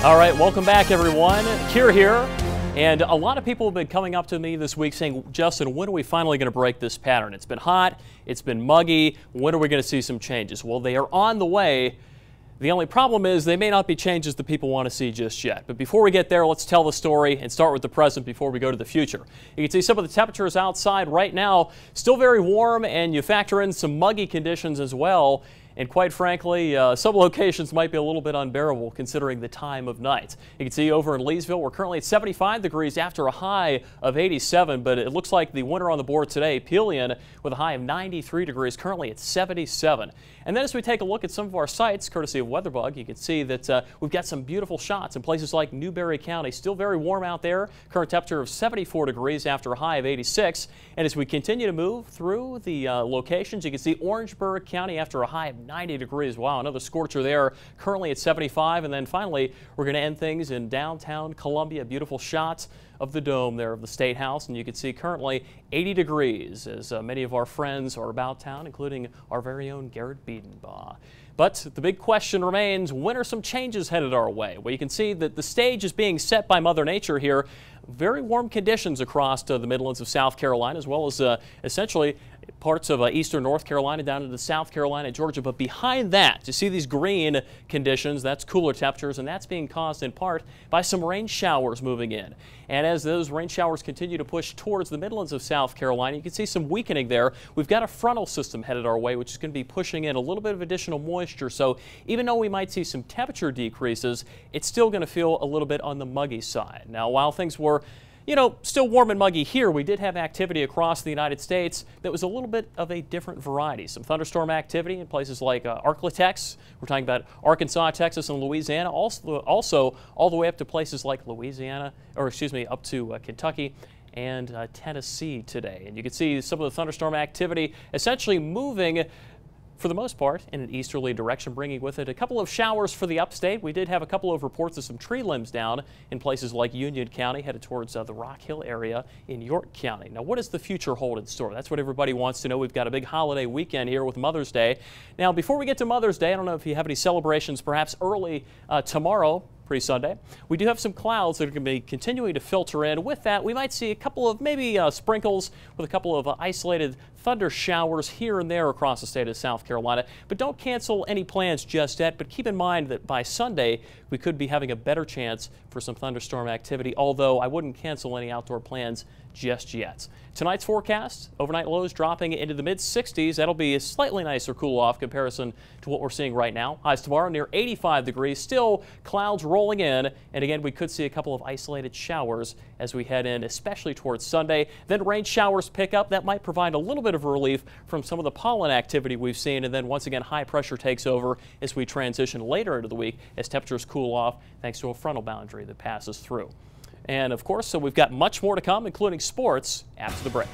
All right, welcome back, everyone. Kier here. And a lot of people have been coming up to me this week saying, Justin, when are we finally going to break this pattern? It's been hot, it's been muggy. When are we going to see some changes? Well, they are on the way. The only problem is they may not be changes that people want to see just yet. But before we get there, let's tell the story and start with the present before we go to the future. You can see some of the temperatures outside right now, still very warm, and you factor in some muggy conditions as well. And quite frankly, some locations might be a little bit unbearable considering the time of night. You can see over in Leesville, we're currently at 75 degrees after a high of 87, but it looks like the winner on the board today, Pelion, with a high of 93 degrees, currently at 77. And then as we take a look at some of our sites, courtesy of WeatherBug, you can see that we've got some beautiful shots in places like Newberry County. Still very warm out there. Current temperature of 74 degrees after a high of 86. And as we continue to move through the locations, you can see Orangeburg County after a high of 90 degrees. Wow, another scorcher there, currently at 75. And then finally, we're going to end things in downtown Columbia. Beautiful shots of the dome there of the State House. And you can see currently 80 degrees as many of our friends are about town, including our very own Garrett Biedenbaugh. But the big question remains, when are some changes headed our way? Well, you can see that the stage is being set by Mother Nature here. Very warm conditions across the Midlands of South Carolina, as well as essentially parts of eastern North Carolina down into South Carolina, Georgia. But behind that, you see these green conditions, that's cooler temperatures, and that's being caused in part by some rain showers moving in. And as those rain showers continue to push towards the Midlands of South Carolina, you can see some weakening there. We've got a frontal system headed our way, which is going to be pushing in a little bit of additional moisture. So even though we might see some temperature decreases, it's still going to feel a little bit on the muggy side. Now, while things were still warm and muggy here, we did have activity across the United States that was a little bit of a different variety. Some thunderstorm activity in places like Arklatex. We're talking about Arkansas, Texas, and Louisiana. Also all the way up to places like up to Kentucky and Tennessee today. And you can see some of the thunderstorm activity essentially moving for the most part in an easterly direction, bringing with it a couple of showers for the upstate. We did have a couple of reports of some tree limbs down in places like Union County, headed towards the Rock Hill area in York County. Now, what does the future hold in store? That's what everybody wants to know. We've got a big holiday weekend here with Mother's Day. Now, before we get to Mother's Day, I don't know if you have any celebrations perhaps early tomorrow, pre-Sunday. We do have some clouds that are going to be continuing to filter in. With that, we might see a couple of maybe sprinkles with a couple of isolated thunder showers here and there across the state of South Carolina. But don't cancel any plans just yet. But keep in mind that by Sunday, we could be having a better chance for some thunderstorm activity, although I wouldn't cancel any outdoor plans just yet. Tonight's forecast, overnight lows dropping into the mid-60s. That'll be a slightly nicer cool-off comparison to what we're seeing right now. Highs tomorrow near 85 degrees. Still clouds rolling in. And again, we could see a couple of isolated showers as we head in, especially towards Sunday. Then rain showers pick up. That might provide a little bit of relief from some of the pollen activity we've seen. And then once again, high pressure takes over as we transition later into the week as temperatures cool off thanks to a frontal boundary that passes through. And of course, so we've got much more to come, including sports, after the break.